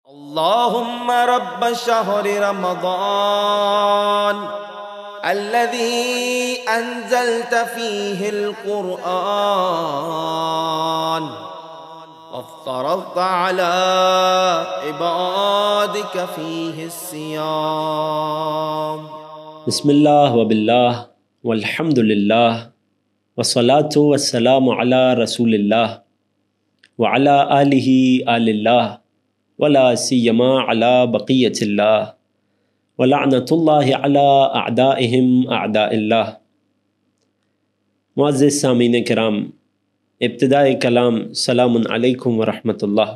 اللهم رب شهر رمضان الذي أنزلت فيه القرآن وافترضت على عبادك فيه الصيام. بسم اللہ وباللہ والحمد للہ والصلاة والسلام علی رسول اللہ وعلی آلہ آل اللہ ولا سیما علی بقیت اللہ ولعنۃ اللہ علی اعدائہم اعداء اللہ۔ معزز سامعین کرام، ابتدائے کلام سلام علیکم ورحمۃ اللہ۔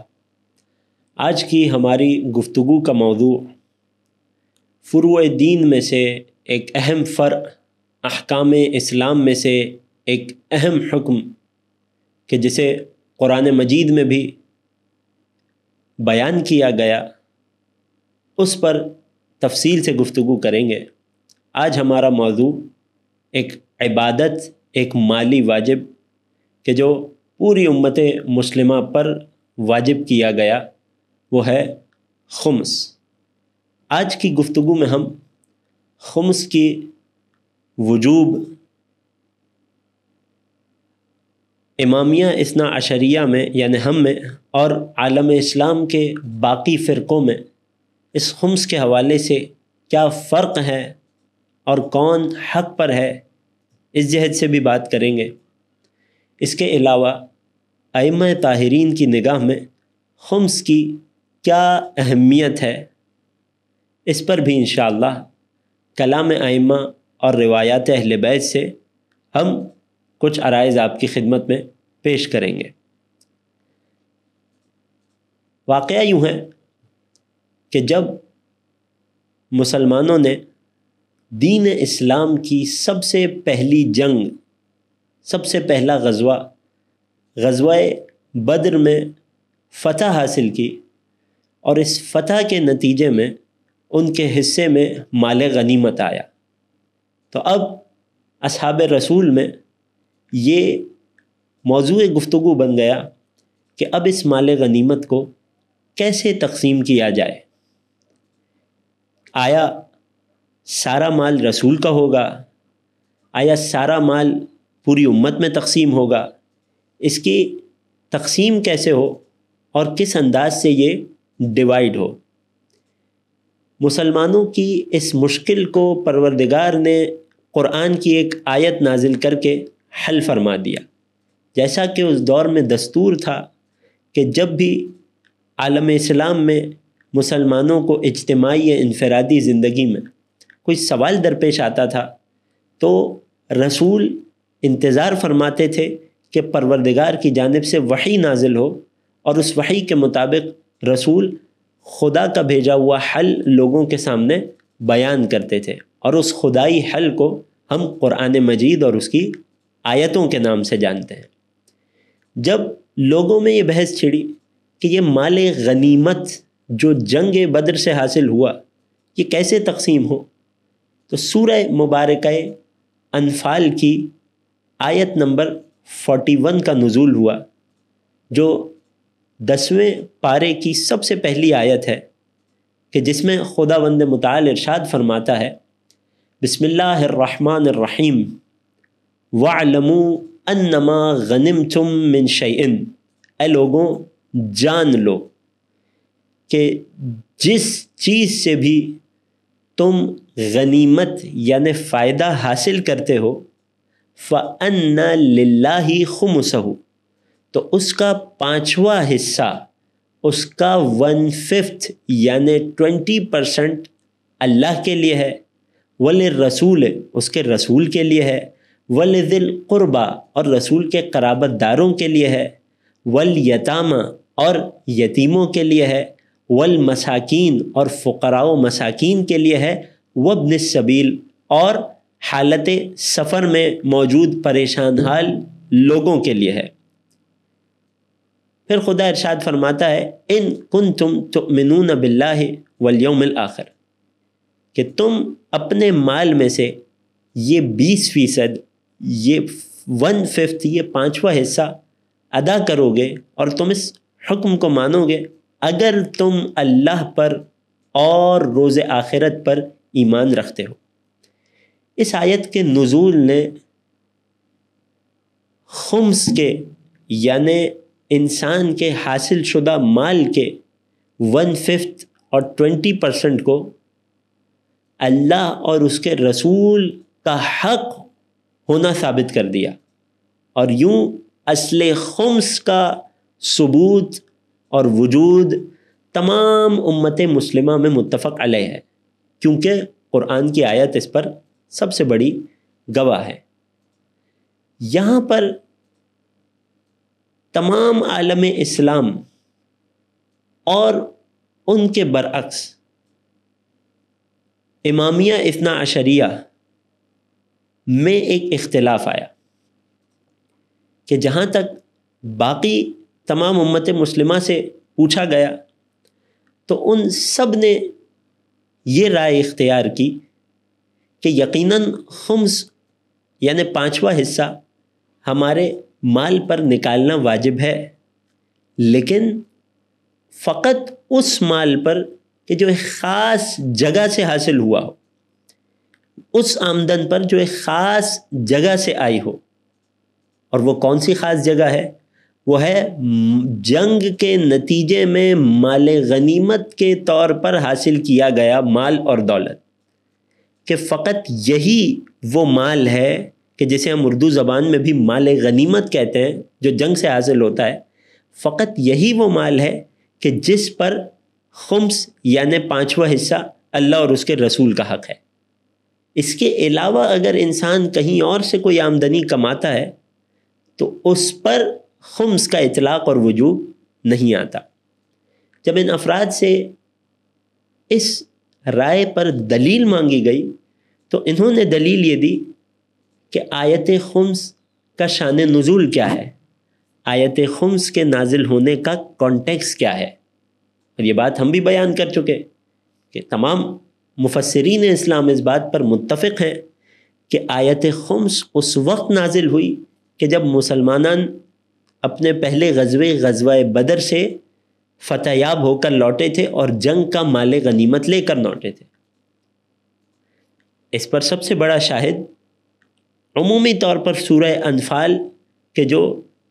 آج کی ہماری گفتگو کا موضوع فروع دین میں سے ایک اہم فرع، احکام اسلام میں سے ایک اہم حکم کہ جسے قرآن مجید میں بھی بیان کیا گیا، اس پر تفصیل سے گفتگو کریں گے۔ آج ہمارا موضوع ایک عبادت، ایک مالی واجب کہ جو پوری امت مسلمہ پر واجب کیا گیا، وہ ہے خمس۔ آج کی گفتگو میں ہم خمس کی وجوب امامیہ اثنا عشریہ میں یعنی ہم میں اور عالم اسلام کے باقی فرقوں میں اس خمس کے حوالے سے کیا فرق ہے اور کون حق پر ہے، اس جہت سے بھی بات کریں گے۔ اس کے علاوہ ائمہ طاہرین کی نگاہ میں خمس کی کیا اہمیت ہے، اس پر بھی انشاءاللہ کلام ائمہ اور روایات اہل بیت سے ہم کچھ عرائض آپ کی خدمت میں پیش کریں گے۔ واقعہ یوں ہے کہ جب مسلمانوں نے دین اسلام کی سب سے پہلی جنگ، سب سے پہلا غزوہ بدر میں فتح حاصل کی، اور اس فتح کے نتیجے میں ان کے حصے میں مال غنیمت آیا، تو اب اصحاب رسول میں یہ موضوع گفتگو بن گیا کہ اب اس مال غنیمت کو کیسے تقسیم کیا جائے۔ آیا سارا مال رسول کا ہوگا؟ آیا سارا مال پوری امت میں تقسیم ہوگا؟ اس کی تقسیم کیسے ہو اور کس انداز سے یہ ڈیوائیڈ ہو؟ مسلمانوں کی اس مشکل کو پروردگار نے قرآن کی ایک آیت نازل کر کے حل فرما دیا۔ جیسا کہ اس دور میں دستور تھا کہ جب بھی عالم اسلام میں مسلمانوں کو اجتماعی یا انفرادی زندگی میں کوئی سوال درپیش آتا تھا تو رسول انتظار فرماتے تھے کہ پروردگار کی جانب سے وحی نازل ہو، اور اس وحی کے مطابق رسول خدا کا بھیجا ہوا حل لوگوں کے سامنے بیان کرتے تھے، اور اس خدائی حل کو ہم قرآن مجید اور اس کی آیتوں کے نام سے جانتے ہیں۔ جب لوگوں میں یہ بحث چھڑی کہ یہ مال غنیمت جو جنگ بدر سے حاصل ہوا یہ کیسے تقسیم ہو، تو سورہ مبارکہ انفال کی آیت نمبر 41 کا نزول ہوا، جو 10ویں پارے کی سب سے پہلی آیت ہے کہ جس میں خداوند متعال ارشاد فرماتا ہے، بسم اللہ الرحمن الرحیم وَاعْلَمُوا أَنَّمَا غَنِمْتُم مِّن شَيْءٍ، اے لوگوں جان لو کہ جس چیز سے بھی تم غنیمت یعنی فائدہ حاصل کرتے ہو، فَأَنَّ لِلَّهِ خُمُسَهُ، تو اس کا 5واں حصہ، اس کا 1/5 یعنی 20% اللہ کے لیے ہے، وَلِلرَّسُولِ اس کے رسول کے لیے ہے، وَلِذِي الْقُرْبَى اور رسول کے قرابت داروں کے لیے ہے، وَالْيَتَامَى اور یتیموں کے لیے ہے، وَالْمَسَاكِينَ اور فقراء و مساکین کے لیے ہے، وَابْنِ السَّبِيلِ اور حالت سفر میں موجود پریشان حال لوگوں کے لیے ہے۔ پھر خدا ارشاد فرماتا ہے، ان کنتم تؤمنون باللہ والیوم الآخر، کہ تم اپنے مال میں سے یہ 20%، یہ 1/5، یہ 5واں حصہ ادا کرو گے اور تم اس حکم کو مانو گے اگر تم اللہ پر اور روز آخرت پر ایمان رکھتے ہو۔ اس آیت کے نزول نے خمس کے یعنی انسان کے حاصل شدہ مال کے 1/5 اور 20% کو اللہ اور اس کے رسول کا حق ہونا ثابت کر دیا، اور یوں اصل خمس کا ثبوت اور وجود تمام امت مسلمہ میں متفق علیہ ہے، کیونکہ قرآن کی آیت اس پر سب سے بڑی گواہ ہے۔ یہاں پر تمام عالم اسلام اور ان کے برعکس امامیہ اثنا عشریہ میں ایک اختلاف آیا کہ جہاں تک باقی تمام امت مسلمہ سے پوچھا گیا تو ان سب نے یہ رائے اختیار کی کہ یقیناً خمس یعنی 5واں حصہ ہمارے مال پر نکالنا واجب ہے، لیکن فقط اس مال پر کہ جو ایک خاص جگہ سے حاصل ہوا ہو، اس آمدن پر جو ایک خاص جگہ سے آئی ہو۔ اور وہ کون سی خاص جگہ ہے؟ وہ ہے جنگ کے نتیجے میں مال غنیمت کے طور پر حاصل کیا گیا مال اور دولت، کہ فقط یہی وہ مال ہے کہ جسے ہم اردو زبان میں بھی مال غنیمت کہتے ہیں، جو جنگ سے حاصل ہوتا ہے، فقط یہی وہ مال ہے کہ جس پر خمس یعنی 5واں حصہ اللہ اور اس کے رسول کا حق ہے۔ اس کے علاوہ اگر انسان کہیں اور سے کوئی آمدنی کماتا ہے تو اس پر خمس کا اطلاق اور وجوب نہیں آتا۔ جب ان افراد سے اس رائے پر دلیل مانگی گئی تو انہوں نے دلیل یہ دی کہ آیت خمس کا شان نزول کیا ہے، آیت خمس کے نازل ہونے کا کانٹیکس کیا ہے۔ اور یہ بات ہم بھی بیان کر چکے کہ تمام مفسرین اسلام اس بات پر متفق ہیں کہ آیت خمس اس وقت نازل ہوئی کہ جب مسلمانان اپنے پہلے غزوہ بدر سے فتح یاب ہو کر لوٹے تھے اور جنگ کا مال غنیمت لے کر لوٹے تھے۔ اس پر سب سے بڑا شاہد عمومی طور پر سورہ انفال کے جو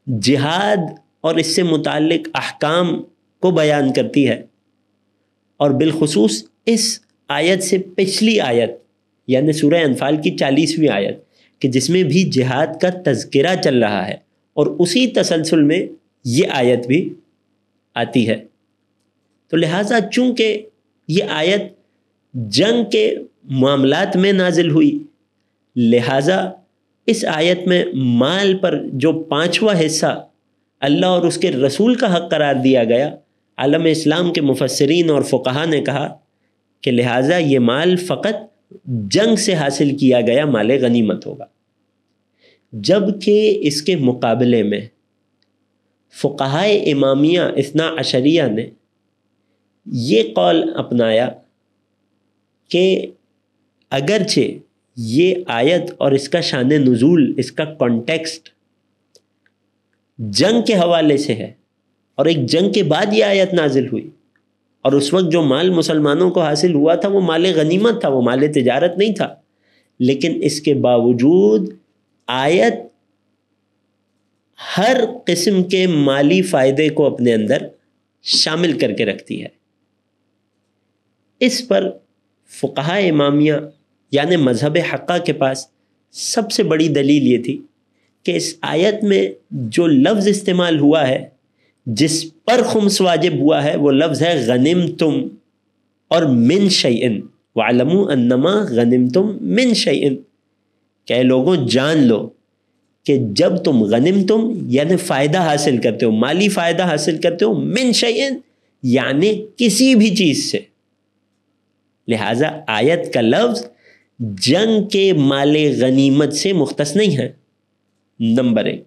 جہاد اور اس سے متعلق احکام کو بیان کرتی ہے، اور بالخصوص اس آیت سے پچھلی آیت یعنی سورہ انفال کی 40ویں آیت کہ جس میں بھی جہاد کا تذکرہ چل رہا ہے، اور اسی تسلسل میں یہ آیت بھی آتی ہے۔ تو لہٰذا چونکہ یہ آیت جنگ کے معاملات میں نازل ہوئی، لہٰذا اس آیت میں مال پر جو 5واں حصہ اللہ اور اس کے رسول کا حق قرار دیا گیا، عالم اسلام کے مفسرین اور فقہا نے کہا کہ لہٰذا یہ مال فقط جنگ سے حاصل کیا گیا مال غنیمت ہوگا، جبکہ اس کے مقابلے میں فقہائے امامیہ اثنا عشریہ نے یہ قول اپنایا کہ اگرچہ یہ آیت اور اس کا شان نزول، اس کا کانٹیکسٹ جنگ کے حوالے سے ہے، اور ایک جنگ کے بعد یہ آیت نازل ہوئی، اور اس وقت جو مال مسلمانوں کو حاصل ہوا تھا وہ مال غنیمت تھا، وہ مال تجارت نہیں تھا، لیکن اس کے باوجود آیت ہر قسم کے مالی فائدے کو اپنے اندر شامل کر کے رکھتی ہے۔ اس پر فقہاء امامیہ یعنی مذہب حقہ کے پاس سب سے بڑی دلیل یہ تھی کہ اس آیت میں جو لفظ استعمال ہوا ہے، جس پر خمس واجب ہوا ہے، وہ لفظ ہے غنمتم اور من شیئن، وَعْلَمُوا أَنَّمَا غَنِمْتُم مِّن شَيْءٍ، کہ لوگوں جان لو کہ جب تم غنمتم یعنی فائدہ حاصل کرتے ہو، مالی فائدہ حاصل کرتے ہو، من شیئن یعنی کسی بھی چیز سے، لہٰذا آیت کا لفظ جنگ کے مال غنیمت سے مختص نہیں ہے۔ نمبر 1۔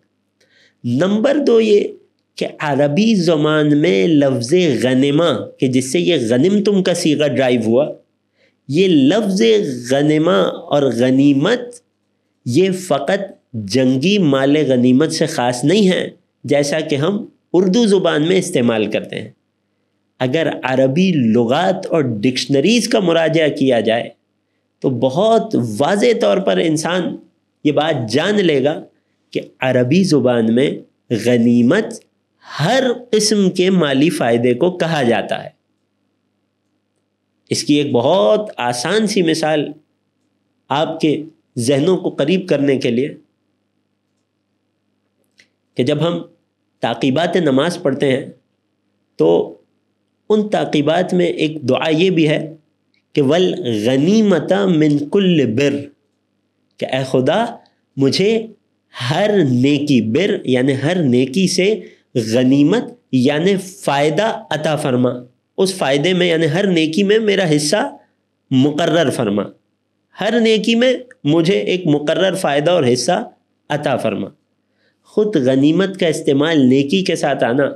نمبر 2 یہ کہ عربی زبان میں لفظ غنمہ کہ جس سے یہ غنمتم کا صیغہ ڈرائیو ہوا، یہ لفظ غنمہ اور غنیمت یہ فقط جنگی مال غنیمت سے خاص نہیں ہے جیسا کہ ہم اردو زبان میں استعمال کرتے ہیں۔ اگر عربی لغات اور ڈکشنریز کا مراجعہ کیا جائے تو بہت واضح طور پر انسان یہ بات جان لے گا کہ عربی زبان میں غنیمت ہر قسم کے مالی فائدے کو کہا جاتا ہے۔ اس کی ایک بہت آسان سی مثال آپ کے ذہنوں کو قریب کرنے کے لیے کہ جب ہم تعقیبات نماز پڑھتے ہیں تو ان تعقیبات میں ایک دعا یہ بھی ہے کہ والغنیمت من کل بر، کہ اے خدا مجھے ہر نیکی، بر یعنی ہر نیکی سے غنیمت یعنی فائدہ عطا فرما، اس فائدے میں یعنی ہر نیکی میں میرا حصہ مقرر فرما، ہر نیکی میں مجھے ایک مقرر فائدہ اور حصہ عطا فرما۔ خود غنیمت کا استعمال نیکی کے ساتھ آنا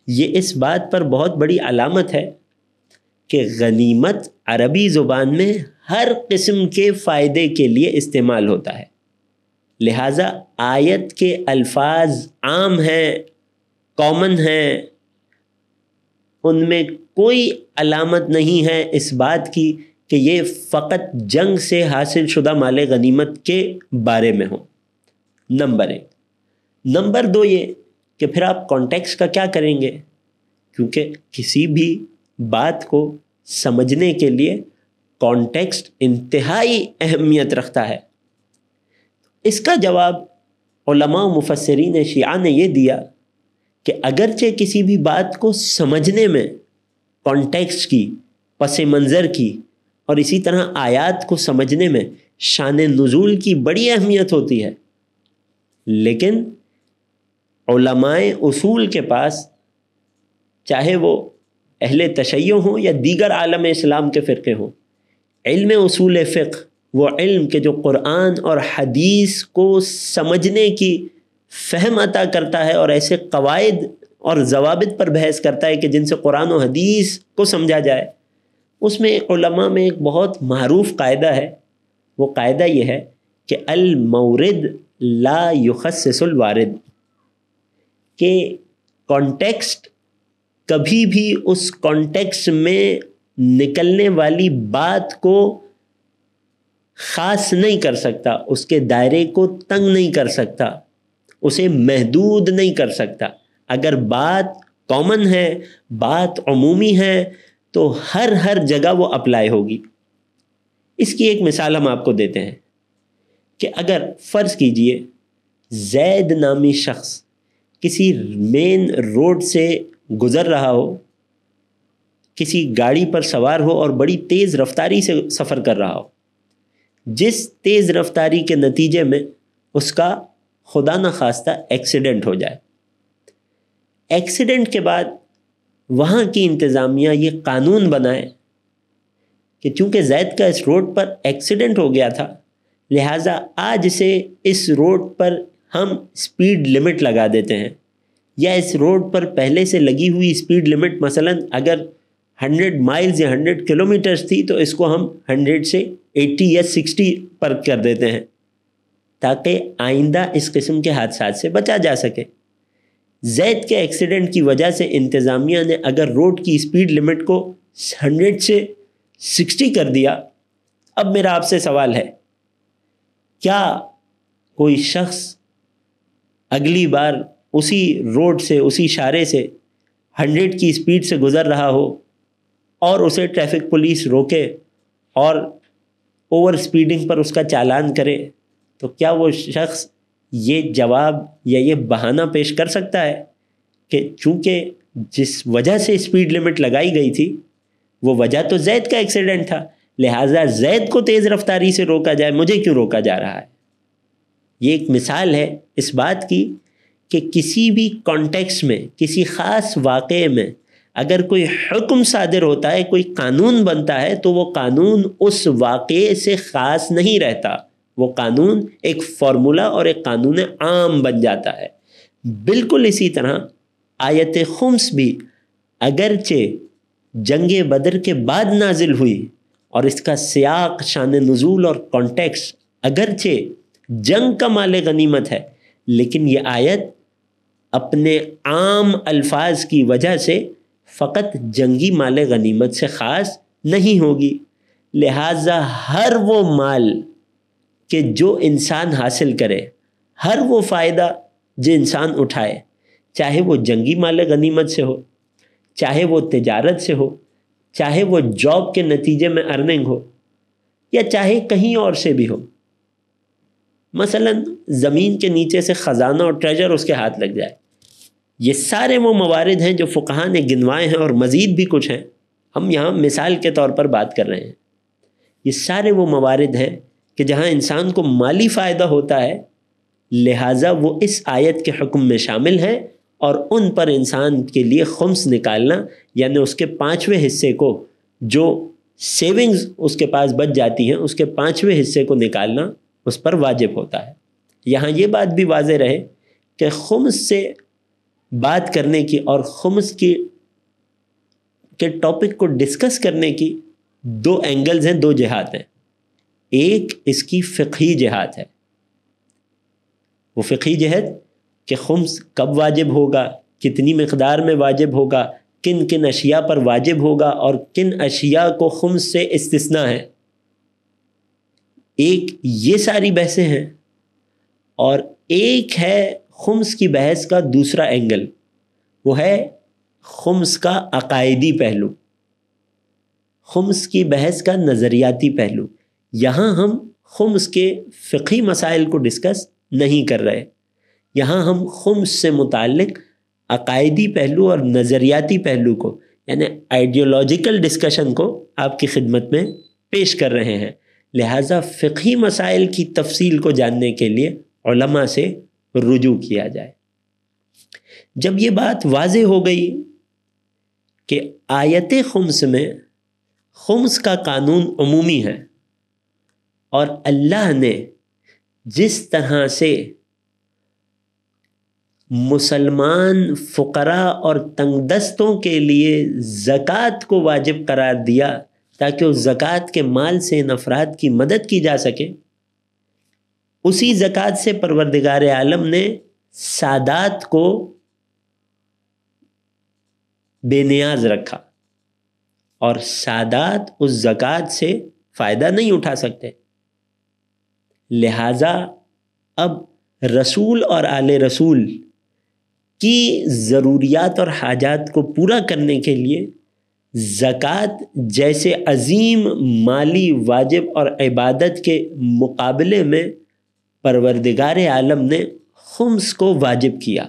یہ اس بات پر بہت بڑی علامت ہے کہ غنیمت عربی زبان میں ہر قسم کے فائدے کے لیے استعمال ہوتا ہے، لہٰذا آیت کے الفاظ عام ہیں، کامن ہیں، ان میں کوئی علامت نہیں ہے اس بات کی کہ یہ فقط جنگ سے حاصل شدہ مال غنیمت کے بارے میں ہو۔ نمبر 1۔ نمبر 2 یہ کہ پھر آپ کانٹیکسٹ کا کیا کریں گے، کیونکہ کسی بھی بات کو سمجھنے کے لیے کانٹیکسٹ انتہائی اہمیت رکھتا ہے۔ اس کا جواب علماء و مفسرین شیعہ نے یہ دیا کہ اگرچہ کسی بھی بات کو سمجھنے میں کانٹیکسٹ کی، پس منظر کی اور اسی طرح آیات کو سمجھنے میں شان نزول کی بڑی اہمیت ہوتی ہے، لیکن علماء اصول کے پاس، چاہے وہ اہل تشیع ہوں یا دیگر عالم اسلام کے فرقے ہوں، علم اصول فقہ، وہ علم کے جو قرآن اور حدیث کو سمجھنے کی فہم عطا کرتا ہے اور ایسے قواعد اور ضوابط پر بحث کرتا ہے کہ جن سے قرآن و حدیث کو سمجھا جائے، اس میں علماء میں ایک بہت معروف قاعدہ ہے۔ وہ قاعدہ یہ ہے کہ المورد لا یخصص الوارد، کہ کانٹیکسٹ کبھی بھی اس کانٹیکسٹ میں نکلنے والی بات کو خاص نہیں کر سکتا، اس کے دائرے کو تنگ نہیں کر سکتا، اسے محدود نہیں کر سکتا۔ اگر بات کامن ہے، بات عمومی ہے، تو ہر جگہ وہ اپلائی ہوگی۔ اس کی ایک مثال ہم آپ کو دیتے ہیں کہ اگر فرض کیجئے زید نامی شخص کسی مین روڈ سے گزر رہا ہو، کسی گاڑی پر سوار ہو اور بڑی تیز رفتاری سے سفر کر رہا ہو، جس تیز رفتاری کے نتیجے میں اس کا خدا نخواستہ ایکسیڈنٹ ہو جائے۔ ایکسیڈنٹ کے بعد وہاں کی انتظامیہ یہ قانون بنائے کہ چونکہ زید کا اس روڈ پر ایکسیڈنٹ ہو گیا تھا، لہٰذا آج سے اس روڈ پر ہم سپیڈ لمٹ لگا دیتے ہیں، یا اس روڈ پر پہلے سے لگی ہوئی سپیڈ لمٹ مثلاً اگر 100 مائلز یا 100 کلومیٹرز تھی تو اس کو ہم 100 سے 80 یا 60 پر کر دیتے ہیں تاکہ آئندہ اس قسم کے حادثات سے بچا جا سکے۔ زید کے ایکسیڈنٹ کی وجہ سے انتظامیہ نے اگر روڈ کی سپیڈ لمٹ کو 100 سے 60 کر دیا، اب میرا آپ سے سوال ہے، کیا کوئی شخص اگلی بار اسی روڈ سے، اسی اشارے سے 100 کی سپیڈ سے گزر رہا ہو اور اسے ٹریفک پولیس روکے اور اوور سپیڈنگ پر اس کا چالان کرے، تو کیا وہ شخص یہ جواب یا یہ بہانہ پیش کر سکتا ہے کہ چونکہ جس وجہ سے سپیڈ لمٹ لگائی گئی تھی وہ وجہ تو زید کا ایکسیڈنٹ تھا، لہٰذا زید کو تیز رفتاری سے روکا جائے، مجھے کیوں روکا جا رہا ہے؟ یہ ایک مثال ہے اس بات کی کہ کسی بھی کانٹیکسٹ میں، کسی خاص واقعے میں اگر کوئی حکم صادر ہوتا ہے، کوئی قانون بنتا ہے، تو وہ قانون اس واقعے سے خاص نہیں رہتا، وہ قانون ایک فارمولا اور ایک قانون عام بن جاتا ہے۔ بالکل اسی طرح آیت خمس بھی اگرچہ جنگ بدر کے بعد نازل ہوئی اور اس کا سیاق، شان نزول اور کانٹیکسٹ اگرچہ جنگ کا مال غنیمت ہے، لیکن یہ آیت اپنے عام الفاظ کی وجہ سے فقط جنگی مال غنیمت سے خاص نہیں ہوگی، لہٰذا ہر وہ مال کہ جو انسان حاصل کرے، ہر وہ فائدہ جو انسان اٹھائے، چاہے وہ جنگی مال غنیمت سے ہو، چاہے وہ تجارت سے ہو، چاہے وہ جاب کے نتیجے میں ارننگ ہو، یا چاہے کہیں اور سے بھی ہو، مثلا زمین کے نیچے سے خزانہ اور ٹریجر اس کے ہاتھ لگ جائے، یہ سارے وہ موارد ہیں جو فقہاء نے گنوائے ہیں، اور مزید بھی کچھ ہیں، ہم یہاں مثال کے طور پر بات کر رہے ہیں۔ یہ سارے وہ موارد ہیں کہ جہاں انسان کو مالی فائدہ ہوتا ہے، لہٰذا وہ اس آیت کے حکم میں شامل ہیں، اور ان پر انسان کے لیے خمس نکالنا، یعنی اس کے 5ویں حصے کو، جو سیونگز اس کے پاس بچ جاتی ہیں، اس کے 5ویں حصے کو نکالنا اس پر واجب ہوتا ہے۔ یہاں یہ بات بھی واضح رہے کہ خمس سے بات کرنے کی اور خمس کے ٹاپک کو ڈسکس کرنے کی 2 اینگلز ہیں، 2 جہات ہیں۔ ایک اس کی فقہی جہات ہے، وہ فقہی جہت کہ خمس کب واجب ہوگا، کتنی مقدار میں واجب ہوگا، کن کن اشیاء پر واجب ہوگا، اور کن اشیاء کو خمس سے استثناء ہے۔ ایک یہ ساری بحثیں ہیں، اور ایک ہے خمس کی بحث کا دوسرا اینگل، وہ ہے خمس کا عقائدی پہلو، خمس کی بحث کا نظریاتی پہلو۔ یہاں ہم خمس کے فقہی مسائل کو ڈسکس نہیں کر رہے، یہاں ہم خمس سے متعلق عقائدی پہلو اور نظریاتی پہلو کو، یعنی آئیڈیولوجیکل ڈسکشن کو آپ کی خدمت میں پیش کر رہے ہیں۔ لہٰذا فقہی مسائل کی تفصیل کو جاننے کے لیے علماء سے رجوع کیا جائے۔ جب یہ بات واضح ہو گئی کہ آیت خمس میں خمس کا قانون عمومی ہے، اور اللہ نے جس طرح سے مسلمان فقراء اور تنگ دستوں کے لیے زکوٰۃ کو واجب قرار دیا تاکہ اس زکوٰۃ کے مال سے ان افراد کی مدد کی جا سکے، اسی زکوٰۃ سے پروردگار عالم نے سادات کو بے نیاز رکھا، اور سادات اس زکوٰۃ سے فائدہ نہیں اٹھا سکتے۔ لہٰذا اب رسول اور آل رسول کی ضروریات اور حاجات کو پورا کرنے کے لیے زکوٰۃ جیسے عظیم مالی واجب اور عبادت کے مقابلے میں پروردگار عالم نے خمس کو واجب کیا،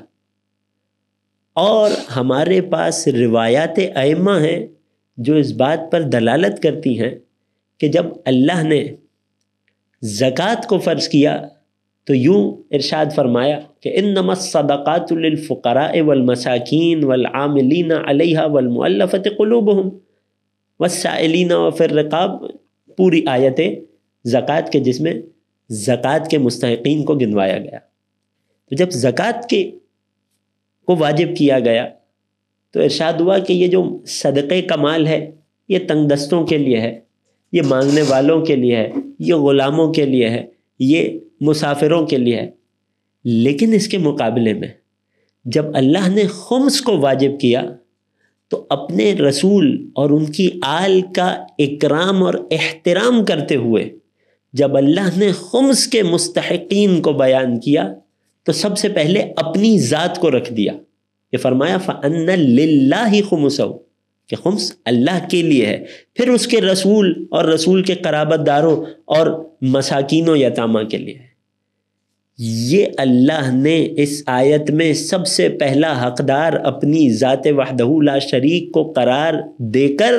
اور ہمارے پاس روایات ائمہ ہیں جو اس بات پر دلالت کرتی ہیں کہ جب اللہ نے زکوٰۃ کو فرض کیا تو یوں ارشاد فرمایا کہ انما الصدقات للفقراء والمساکین والعاملین علیہا والمؤلفۃ قلوبہم والسائلین وفی الرقاب، پوری آیت زکوٰۃ کے جس میں زکوٰۃ کے مستحقین کو گنوایا گیا۔ تو جب زکوٰۃ کو واجب کیا گیا تو ارشاد ہوا کہ یہ جو صدقے کا مال ہے یہ تنگ دستوں کے لیے ہے، یہ مانگنے والوں کے لیے ہے، یہ غلاموں کے لیے ہے، یہ مسافروں کے لیے ہے۔ لیکن اس کے مقابلے میں جب اللہ نے خمس کو واجب کیا تو اپنے رسول اور ان کی آل کا اکرام اور احترام کرتے ہوئے جب اللہ نے خمس کے مستحقین کو بیان کیا تو سب سے پہلے اپنی ذات کو رکھ دیا، کہ فرمایا فَأَنَّ لِلَّهِ خُمُسَهُ، کہ خمس اللہ کے لیے ہے، پھر اس کے رسول اور رسول کے قرابت داروں اور مساکین و یتامہ کے لیے ہے۔ یہ اللہ نے اس آیت میں سب سے پہلا حقدار اپنی ذات وحدہ لا شریک کو قرار دے کر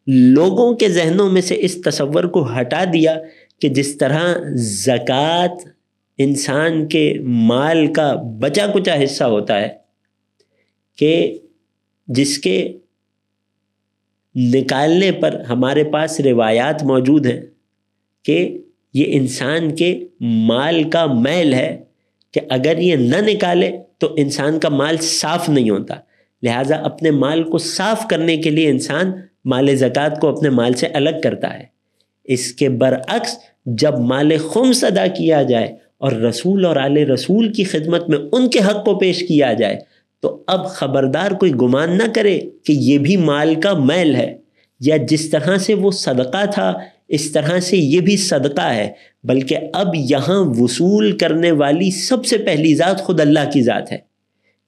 لوگوں کے ذہنوں میں سے اس تصور کو ہٹا دیا کہ جس طرح زکوٰۃ انسان کے مال کا بچا کچا حصہ ہوتا ہے کہ جس کے نکالنے پر ہمارے پاس روایات موجود ہیں کہ یہ انسان کے مال کا میل ہے کہ اگر یہ نہ نکالے تو انسان کا مال صاف نہیں ہوتا، لہٰذا اپنے مال کو صاف کرنے کے لیے انسان مال زکوٰۃ کو اپنے مال سے الگ کرتا ہے۔ اس کے برعکس جب مال خمس ادا کیا جائے اور رسول اور آل رسول کی خدمت میں ان کے حق کو پیش کیا جائے تو اب خبردار کوئی گمان نہ کرے کہ یہ بھی مال کا میل ہے، یا جس طرح سے وہ صدقہ تھا اس طرح سے یہ بھی صدقہ ہے، بلکہ اب یہاں وصول کرنے والی سب سے پہلی ذات خود اللہ کی ذات ہے،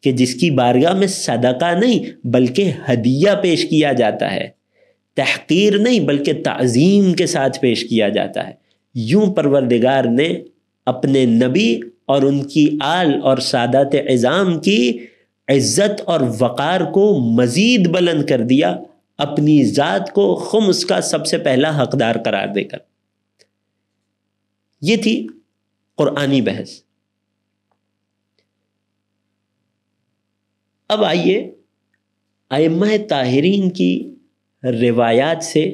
کہ جس کی بارگاہ میں صدقہ نہیں بلکہ ہدیہ پیش کیا جاتا ہے، تحقیر نہیں بلکہ تعظیم کے ساتھ پیش کیا جاتا ہے۔ یوں پروردگار نے اپنے نبی اور ان کی آل اور سادات عظام کی عزت اور وقار کو مزید بلند کر دیا، اپنی ذات کو خمس کا سب سے پہلا حقدار قرار دے کر۔ یہ تھی قرآنی بحث۔ اب آئیے ائمہ طاہرین کی روایات سے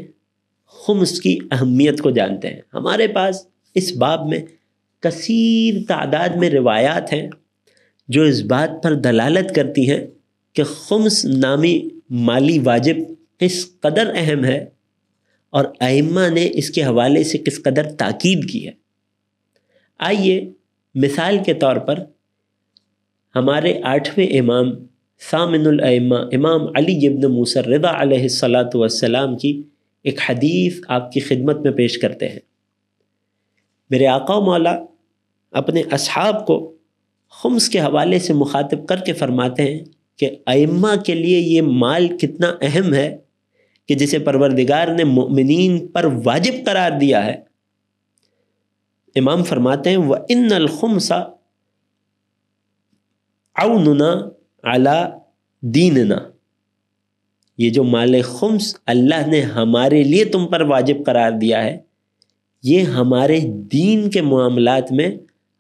خمس کی اہمیت کو جانتے ہیں۔ ہمارے پاس اس باب میں کثیر تعداد میں روایات ہیں جو اس بات پر دلالت کرتی ہیں کہ خمس نامی مالی واجب کس قدر اہم ہے اور ائمہ نے اس کے حوالے سے کس قدر تاکید کی ہے۔ آئیے مثال کے طور پر ہمارے 8ویں امام ثامن الائمہ امام علی ابن موسیٰ رضا علیہ السلام کی ایک حدیث آپ کی خدمت میں پیش کرتے ہیں۔ میرے آقا و مولا اپنے اصحاب کو خمس کے حوالے سے مخاطب کر کے فرماتے ہیں کہ ائمہ کے لیے یہ مال کتنا اہم ہے کہ جسے پروردگار نے مؤمنین پر واجب قرار دیا ہے۔ امام فرماتے ہیں وَإِنَّ الْخُمْسَ عَوْنُنَا عَلَى دِينِنَا، یہ جو مال خمس اللہ نے ہمارے لیے تم پر واجب قرار دیا ہے، یہ ہمارے دین کے معاملات میں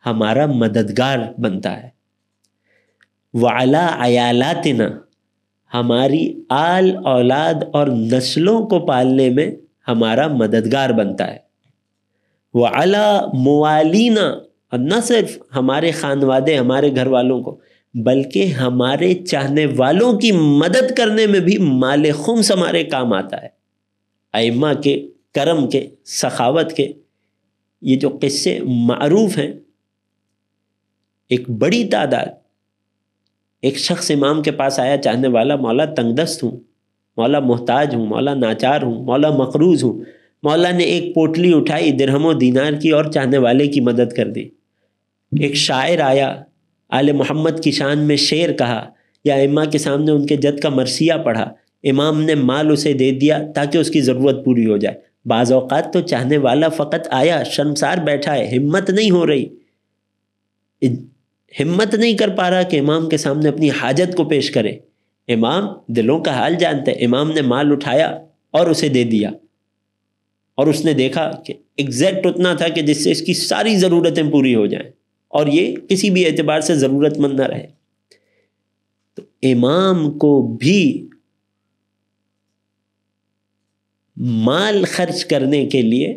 ہمارا مددگار بنتا ہے۔ وَعَلَىٰ عَيَالَاتِنَا، ہماری آل اولاد اور نسلوں کو پالنے میں ہمارا مددگار بنتا ہے۔ وَعَلَىٰ مُوَالِينَا، اور نہ صرف ہمارے خانوادے ہمارے گھر والوں کو بلکہ ہمارے چاہنے والوں کی مدد کرنے میں بھی مال خمس ہمارے کام آتا ہے۔ ائمہ کے کرم کے سخاوت کے یہ جو قصے معروف ہیں، ایک بڑی تعداد، ایک شخص امام کے پاس آیا چاہنے والا، مولا تنگ دست ہوں، مولا محتاج ہوں، مولا ناچار ہوں، مولا مقروض ہوں۔ مولا نے ایک پوٹلی اٹھائی درہم و دینار کی اور چاہنے والے کی مدد کر دی۔ ایک شاعر آیا، آل محمد کی شان میں شعر کہا یا ائمہ کے سامنے ان کے جد کا مرثیہ پڑھا، امام نے مال اسے دے دیا تاکہ اس کی ضرورت پوری ہو جائے۔ بعض اوقات تو چاہنے والا فقط آیا، شرمسار بیٹھا ہے، ہمت نہیں ہو رہی، ہمت نہیں کر پا رہا کہ امام کے سامنے اپنی حاجت کو پیش کرے۔ امام دلوں کا حال جانتے، امام نے مال اٹھایا اور اسے دے دیا، اور اس نے دیکھا کہ ایگزیکٹ اتنا تھا کہ جس سے اس کی ساری ضرورتیں پوری ہو جائیں اور یہ کسی بھی اعتبار سے ضرورت مند نہ رہے۔ تو امام کو بھی مال خرچ کرنے کے لیے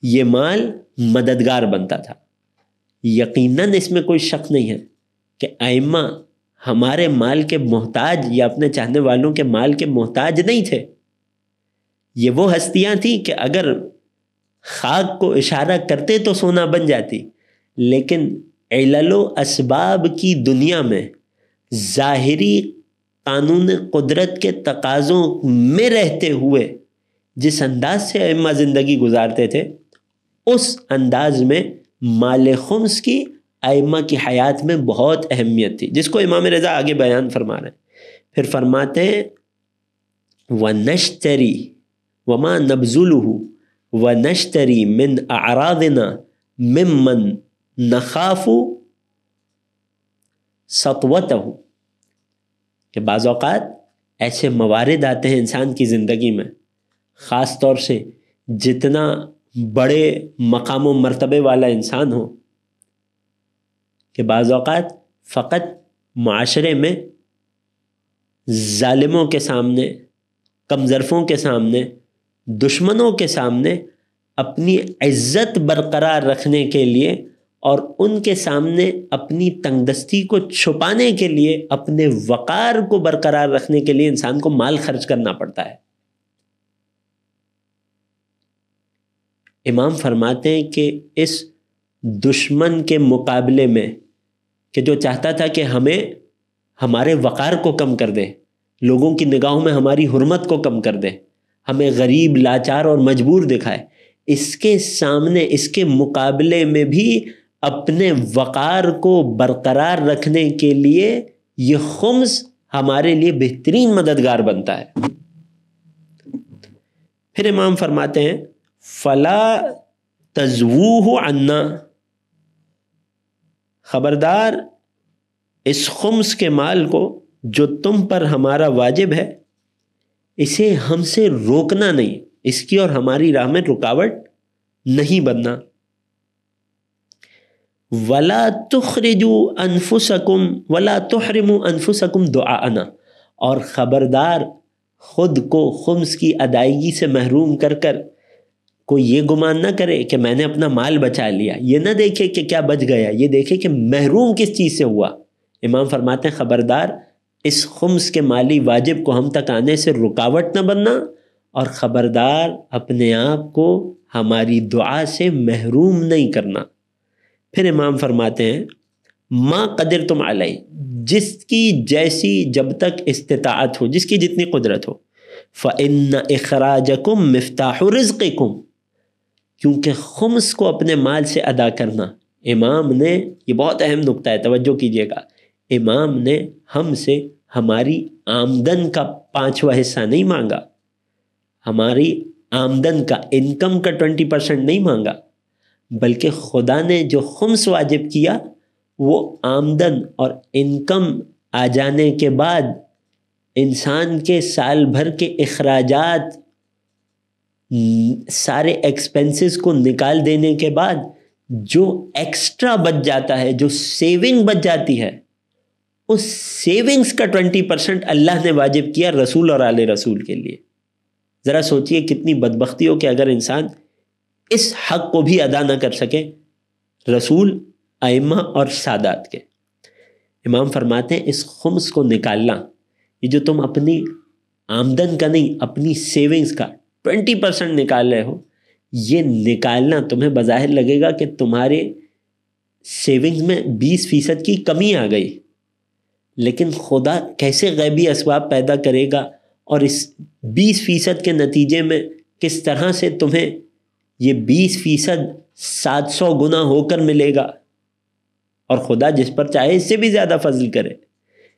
یہ مال مددگار بنتا تھا۔ یقیناً اس میں کوئی شک نہیں ہے کہ ائمہ ہمارے مال کے محتاج یا اپنے چاہنے والوں کے مال کے محتاج نہیں تھے۔ یہ وہ ہستیاں تھیں کہ اگر خاک کو اشارہ کرتے تو سونا بن جاتی، لیکن علل و اسباب کی دنیا میں ظاہری قانون قدرت کے تقاضوں میں رہتے ہوئے جس انداز سے ائمہ زندگی گزارتے تھے، اس انداز میں مال خمس کی ائمہ کی حیات میں بہت اہمیت تھی، جس کو امام رضا آگے بیان فرما رہے ہیں۔ پھر فرماتے ہیں وَنَشْتَرِي وَمَا نَبْذُلُهُ وَنَشْتَرِي مِنْ أَعْرَاضِنَا مِمَّنْ نَخَافُ سَطْوَتَهُ، کہ بعض اوقات ایسے موارد آتے ہیں انسان کی زندگی میں، خاص طور سے جتنا بڑے مقام و مرتبے والا انسان ہو، کہ بعض اوقات فقط معاشرے میں ظالموں کے سامنے، کم ظرفوں کے سامنے، دشمنوں کے سامنے اپنی عزت برقرار رکھنے کے لیے اور ان کے سامنے اپنی تنگ دستی کو چھپانے کے لیے، اپنے وقار کو برقرار رکھنے کے لیے انسان کو مال خرچ کرنا پڑتا ہے۔ امام فرماتے ہیں کہ اس دشمن کے مقابلے میں، کہ جو چاہتا تھا کہ ہمیں ہمارے وقار کو کم کر دے، لوگوں کی نگاہوں میں ہماری حرمت کو کم کر دے، ہمیں غریب، لاچار اور مجبور دکھائے، اس کے سامنے، اس کے مقابلے میں بھی اپنے وقار کو برقرار رکھنے کے لیے یہ خمس ہمارے لیے بہترین مددگار بنتا ہے۔ پھر امام فرماتے ہیں فلا تزووہ عنا، خبردار اس خمس کے مال کو جو تم پر ہمارا واجب ہے اسے ہم سے روکنا نہیں، اس کی اور ہماری راہ میں رکاوٹ نہیں بننا۔ ولا تخرجوا انفسکم ولا تحرموا انفسکم دعاءنا، اور خبردار خود کو خمس کی ادائیگی سے محروم کر کر کوئی یہ گمان نہ کرے کہ میں نے اپنا مال بچا لیا، یہ نہ دیکھے کہ کیا بچ گیا، یہ دیکھے کہ محروم کس چیز سے ہوا۔ امام فرماتے ہیں خبردار اس خمس کے مالی واجب کو ہم تک آنے سے رکاوٹ نہ بننا، اور خبردار اپنے آپ کو ہماری دعا سے محروم نہیں کرنا۔ پھر امام فرماتے ہیں ما قدرتم علیہ، جس کی جیسی جب تک استطاعت ہو، جس کی جتنی قدرت ہو، فإن اخراجکم مفتاح رزقکم، کیونکہ خمس کو اپنے مال سے ادا کرنا، امام نے، یہ بہت اہم نکتہ ہے، توجہ کیجئے گا، امام نے ہم سے ہماری آمدن کا 5واں حصہ نہیں مانگا، ہماری آمدن کا، انکم کا 20% نہیں مانگا، بلکہ خدا نے جو خمس واجب کیا وہ آمدن اور انکم آ جانے کے بعد انسان کے سال بھر کے اخراجات، سارے ایکسپنسز کو نکال دینے کے بعد جو ایکسٹرا بچ جاتا ہے، جو سیونگ بچ جاتی ہے، اس سیونگز کا 20% اللہ نے واجب کیا رسول اور آل رسول کے لیے۔ ذرا سوچئے کتنی بدبختی ہو کہ اگر انسان اس حق کو بھی ادا نہ کر سکے رسول، ائمہ اور سادات کے۔ امام فرماتے ہیں اس خمس کو نکالنا، یہ جو تم اپنی آمدن کا نہیں، اپنی سیونگز کا 20% نکال رہے ہو، یہ نکالنا تمہیں بظاہر لگے گا کہ تمہارے سیونگز میں 20% کی کمی آ گئی، لیکن خدا کیسے غیبی اسباب پیدا کرے گا اور اس 20% کے نتیجے میں کس طرح سے تمہیں یہ 20% 700 گنا ہو کر ملے گا، اور خدا جس پر چاہے اس سے بھی زیادہ فضل کرے۔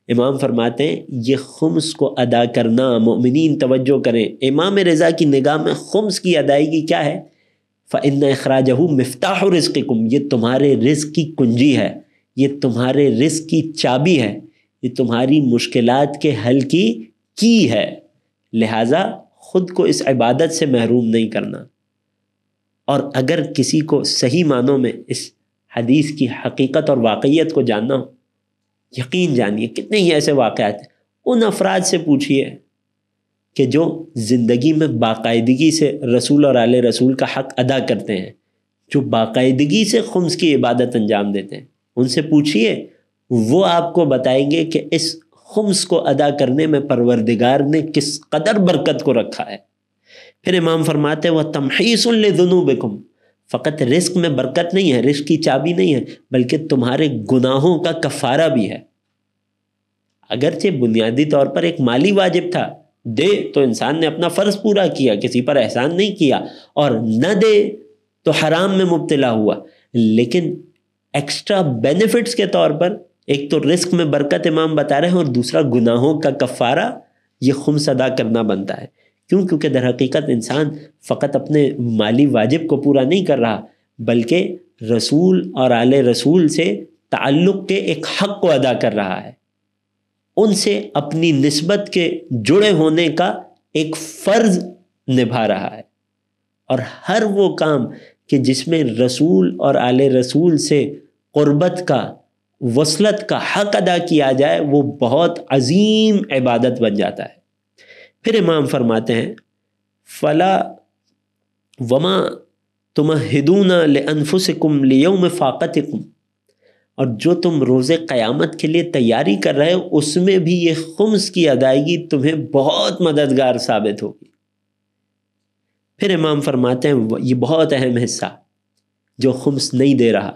امام فرماتے ہیں یہ خمس کو ادا کرنا، مومنین توجہ کریں، امام رضا کی نگاہ میں خمس کی ادائیگی کیا ہے؟ فَإِنَّ إِخْرَاجَهُ مِفْتَاحُ رِزْقِكُمْ، یہ تمہارے رزق کی کنجی ہے، یہ تمہارے رزق کی چابی ہے، یہ تمہاری مشکلات کے حل کی ہے، لہٰذا خود کو اس عبادت سے محروم نہیں کرنا۔ اور اگر کسی کو صحیح معنوں میں اس حدیث کی حقیقت اور واقعیت کو جاننا ہو، یقین جانیے کتنے ہی ایسے واقعات ہیں، ان افراد سے پوچھئے کہ جو زندگی میں باقاعدگی سے رسول اور آل رسول کا حق ادا کرتے ہیں، جو باقاعدگی سے خمس کی عبادت انجام دیتے ہیں، ان سے پوچھئے، وہ آپ کو بتائیں گے کہ اس خمس کو ادا کرنے میں پروردگار نے کس قدر برکت کو رکھا ہے۔ پھر امام فرماتے ہیں وَتَمْحِيصٌ لِذُنُوبِكُمْ، فقط رزق میں برکت نہیں ہے، رزق کی چابی نہیں ہے، بلکہ تمہارے گناہوں کا کفارہ بھی ہے۔ اگرچہ بنیادی طور پر ایک مالی واجب تھا، دے تو انسان نے اپنا فرض پورا کیا، کسی پر احسان نہیں کیا، اور نہ دے تو حرام میں مبتلا ہوا، لیکن ایکسٹرا بینیفٹس کے طور پر ایک تو رزق میں برکت امام بتا رہے ہیں، اور دوسرا گناہوں کا کفارہ یہ خمس ادا کرنا بنتا ہے۔ کیونکہ در حقیقت انسان فقط اپنے مالی واجب کو پورا نہیں کر رہا، بلکہ رسول اور آل رسول سے تعلق کے ایک حق کو ادا کر رہا ہے، ان سے اپنی نسبت کے جڑے ہونے کا ایک فرض نبھا رہا ہے، اور ہر وہ کام کہ جس میں رسول اور آل رسول سے قربت کا، وصلت کا حق ادا کیا جائے، وہ بہت عظیم عبادت بن جاتا ہے۔ پھر امام فرماتے ہیں فلا وما تمہدون لانفسکم لیوم فاقتکم، اور جو تم روز قیامت کے لیے تیاری کر رہے ہو، اس میں بھی یہ خمس کی ادائیگی تمہیں بہت مددگار ثابت ہوگی۔ پھر امام فرماتے ہیں یہ بہت اہم حصہ جو خمس نہیں دے رہا،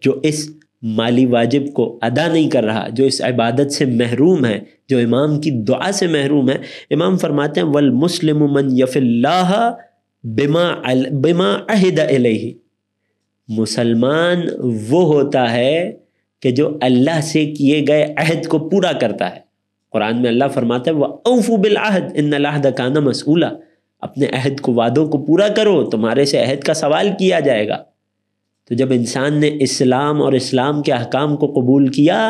جو اس مالی واجب کو ادا نہیں کر رہا، جو اس عبادت سے محروم ہے، جو امام کی دعا سے محروم ہے، امام فرماتے ہیں والمسلم من یف اللہ بما عہد الیہ، مسلمان وہ ہوتا ہے کہ جو اللہ سے کیے گئے عہد کو پورا کرتا ہے۔ قرآن میں اللہ فرماتا ہے وَأَوْفُوا بِالْعَهْدِ إِنَّ الْعَهْدَ كَانَ مَسْئُولًا، اپنے عہد کو، وعدوں کو پورا کرو، تمہارے سے عہد کا سوال کیا جائے گا۔ تو جب انسان نے اسلام اور اسلام کے احکام کو قبول کیا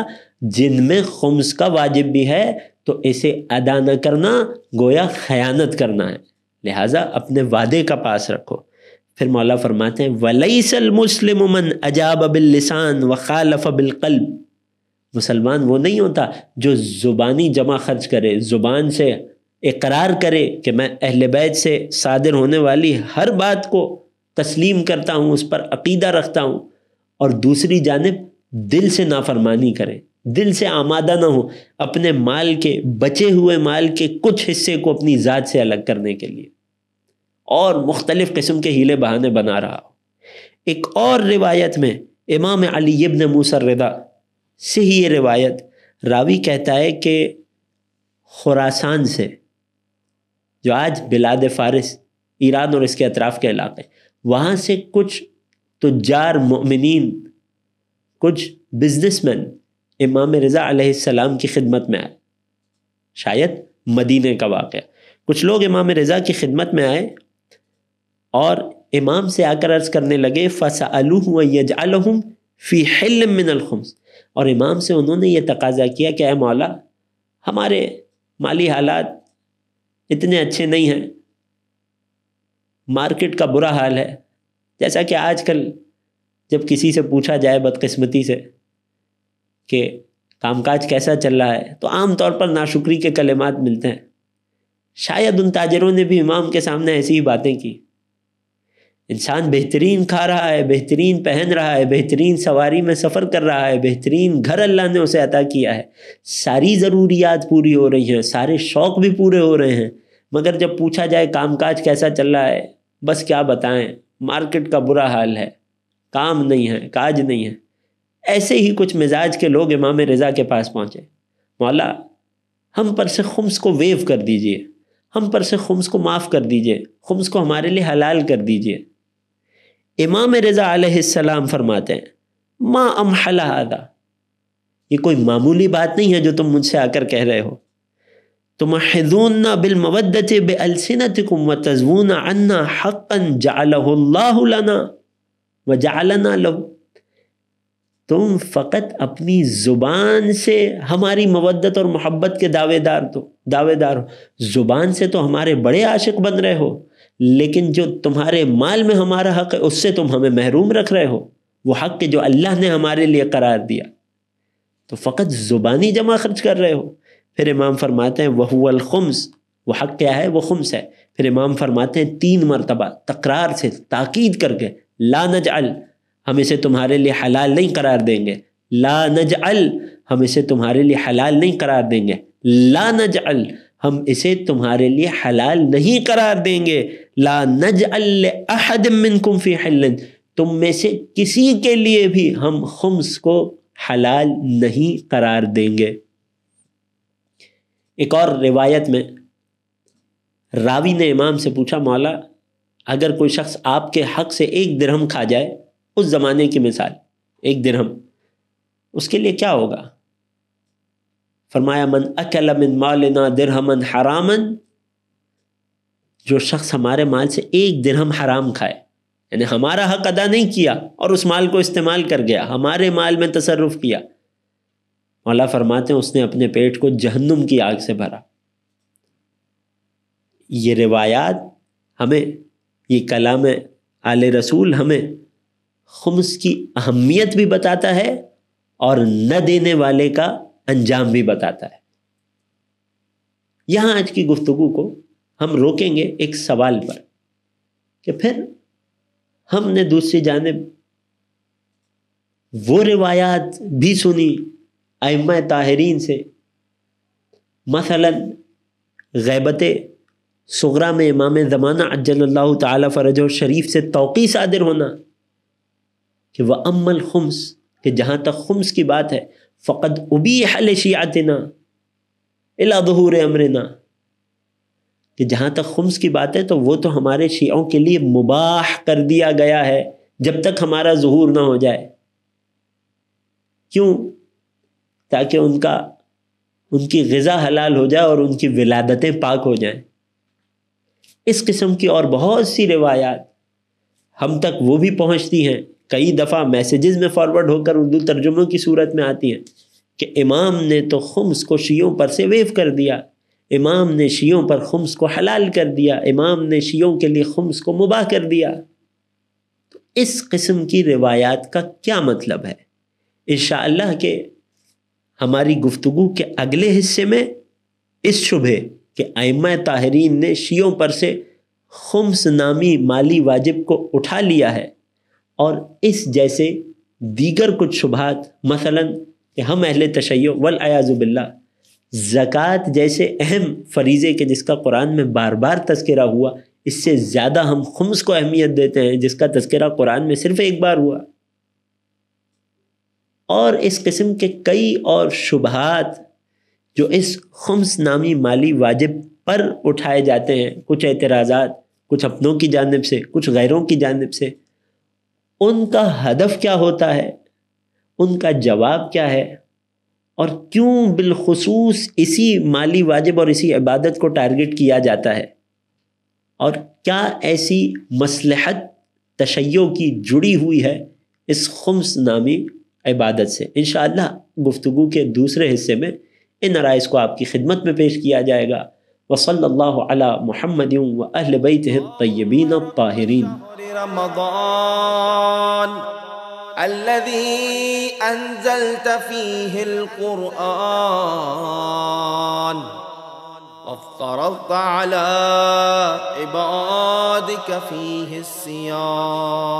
جن میں خمس کا واجب بھی ہے، تو اسے ادا نہ کرنا گویا خیانت کرنا ہے، لہٰذا اپنے وعدے کا پاس رکھو۔ پھر مولا فرماتے ہیں وَلَيْسَ الْمُسْلِمُ مَنْ أَجَابَ بِاللِّسَانِ وَخَالَفَ بِالْقَلْبِ، مسلمان وہ نہیں ہوتا جو زبانی جمع خرچ کرے، زبان سے اقرار کرے کہ میں اہل بیت سے صادر ہونے والی ہر بات کو تسلیم کرتا ہوں، اس پر عقیدہ رکھتا ہوں، اور دوسری جانب دل سے نافرمانی کرے، دل سے آمادہ نہ ہو اپنے مال کے، بچے ہوئے مال کے کچھ حصے کو اپنی ذات سے الگ کرنے کے لیے، اور مختلف قسم کے ہیلے بہانے بنا رہا ہو۔ ایک اور روایت میں امام علی ابن موسیٰ الرضا سے ہی یہ روایت، راوی کہتا ہے کہ خراسان سے، جو آج بلاد فارس، ایران اور اس کے اطراف کے علاقے، وہاں سے کچھ تجار مؤمنین، کچھ بزنس مین امام رضا علیہ السلام کی خدمت میں آئے، شاید مدینے کا واقعہ، کچھ لوگ امام رضا کی خدمت میں آئے اور امام سے آ کر عرض کرنے لگے فَسَأَلُوهُ وَيَجْعَلَهُمْ فِي حِلٍّ مِّنَ الْخُمْسِ، اور امام سے انہوں نے یہ تقاضا کیا کہ اے مولا، ہمارے مالی حالات اتنے اچھے نہیں ہیں، مارکیٹ کا برا حال ہے، جیسا کہ آج کل جب کسی سے پوچھا جائے بدقسمتی سے کہ کام کاج کیسا چل رہا ہے، تو عام طور پر ناشکری کے کلمات ملتے ہیں۔ شاید ان تاجروں نے بھی امام کے سامنے ایسی ہی باتیں کی۔ انسان بہترین کھا رہا ہے، بہترین پہن رہا ہے، بہترین سواری میں سفر کر رہا ہے، بہترین گھر اللہ نے اسے عطا کیا ہے، ساری ضروریات پوری ہو رہی ہیں، سارے شوق بھی پورے ہو رہے ہیں، مگر جب پوچھا جائے کام کاج کیسا چل رہا ہے، بس کیا بتائیں، مارکیٹ کا برا حال ہے، کام نہیں ہے، کاج نہیں ہے۔ ایسے ہی کچھ مزاج کے لوگ امام رضا کے پاس پہنچے، مولا ہم پر سے خمس کو ویو کر دیجئے، ہم پر سے خمس کو معاف کر دیجئے، خمس کو ہمارے لیے حلال کر دیجئے۔ امام رضا علیہ السلام فرماتے ہیں ما امحل ھذا، یہ کوئی معمولی بات نہیں ہے جو تم مجھ سے آ کر کہہ رہے ہو، تمحضون بالمودۃ بألسنتکم وتزوون عنا حقا جعلہ اللہ لنا وجعلنا لہ، تم فقط اپنی زبان سے ہماری مودت اور محبت کے دعوے دار ہو، زبان سے تو ہمارے بڑے عاشق بن رہے ہو، لیکن جو تمہارے مال میں ہمارا حق ہے اس سے تم ہمیں محروم رکھ رہے ہو، وہ حق کہ جو اللہ نے ہمارے لیے قرار دیا، تو فقط زبانی جمع خرچ کر رہے ہو۔ پھر امام فرماتے ہیں وَهُوَ الْخُمْسُ، وہ حق کیا ہے؟ وہ خمس ہے۔ پھر امام فرماتے ہیں 3 مرتبہ تکرار سے تاکید کر کے لا نجعل، ہم اسے تمہارے لیے حلال نہیں قرار دیں گے، لا نجعل، ہم اسے تمہارے لیے حلال نہیں قرار دیں گے، لا نجعل، ہم اسے تمہارے لیے حلال نہیں قرار دیں گے، لا نجعل لأحد منکم فی حل، تم میں سے کسی کے لیے بھی ہم خمس کو حلال نہیں قرار دیں گے۔ ایک اور روایت میں راوی نے امام سے پوچھا مولا اگر کوئی شخص آپ کے حق سے 1 درہم کھا جائے، اس زمانے کی مثال 1 درہم، اس کے لیے کیا ہوگا؟ فرمایا من اکل من مالنا درہما حراما، جو شخص ہمارے مال سے 1 درہم حرام کھائے، یعنی ہمارا حق ادا نہیں کیا اور اس مال کو استعمال کر گیا، ہمارے مال میں تصرف کیا، مولا فرماتے ہیں اس نے اپنے پیٹ کو جہنم کی آگ سے بھرا۔ یہ روایات ہمیں، یہ کلام آل رسول ہمیں خمس کی اہمیت بھی بتاتا ہے اور نہ دینے والے کا انجام بھی بتاتا ہے۔ یہاں آج کی گفتگو کو ہم روکیں گے ایک سوال پر کہ پھر ہم نے دوسری جانب وہ روایات بھی سنی ائمہ طاہرین سے، مثلا غیبت صغریٰ میں امام زمانہ عجل اللہ تعالی فرجہ شریف سے توقیع صادر ہونا کہ وَأَمَّا الْخُمْسُ کہ جہاں تک خمس کی بات ہے فقد ابیح لشیعتنا الی ظہور امرنا، کہ جہاں تک خمس کی بات ہے تو وہ تو ہمارے شیعوں کے لیے مباح کر دیا گیا ہے جب تک ہمارا ظہور نہ ہو جائے۔ کیوں؟ تاکہ ان کی غذا حلال ہو جائے اور ان کی ولادتیں پاک ہو جائیں۔ اس قسم کی اور بہت سی روایات ہم تک وہ بھی پہنچتی ہیں، کئی دفعہ میسیجز میں فارورڈ ہو کر اردو ترجموں کی صورت میں آتی ہیں کہ امام نے تو خمس کو شیعوں پر سے ویو کر دیا، امام نے شیعوں پر خمس کو حلال کر دیا، امام نے شیعوں کے لیے خمس کو مباح کر دیا۔ تو اس قسم کی روایات کا کیا مطلب ہے؟ انشاءاللہ کہ ہماری گفتگو کے اگلے حصے میں اس شبہے کہ ائمہ طاہرین نے شیعوں پر سے خمس نامی مالی واجب کو اٹھا لیا ہے، اور اس جیسے دیگر کچھ شبہات، مثلا کہ ہم اہل تشیع والعیاذ باللہ زکوٰۃ جیسے اہم فریضے کے جس کا قرآن میں بار بار تذکرہ ہوا، اس سے زیادہ ہم خمس کو اہمیت دیتے ہیں جس کا تذکرہ قرآن میں صرف ایک بار ہوا، اور اس قسم کے کئی اور شبہات جو اس خمس نامی مالی واجب پر اٹھائے جاتے ہیں، کچھ اعتراضات، کچھ اپنوں کی جانب سے، کچھ غیروں کی جانب سے، ان کا ہدف کیا ہوتا ہے، ان کا جواب کیا ہے، اور کیوں بالخصوص اسی مالی واجب اور اسی عبادت کو ٹارگٹ کیا جاتا ہے، اور کیا ایسی مصلحت تشیع کی جڑی ہوئی ہے اس خمس نامی عبادت سے۔ انشاءاللہ گفتگو کے دوسرے حصے میں ان عرائض کو آپ کی خدمت میں پیش کیا جائے گا۔ وصلی اللہ علی محمد و اہل بیتہ الطیبین الطاہرین۔ رمضان الذي أنزلت فيه القرآن وافترضت على عبادك فيه الصيام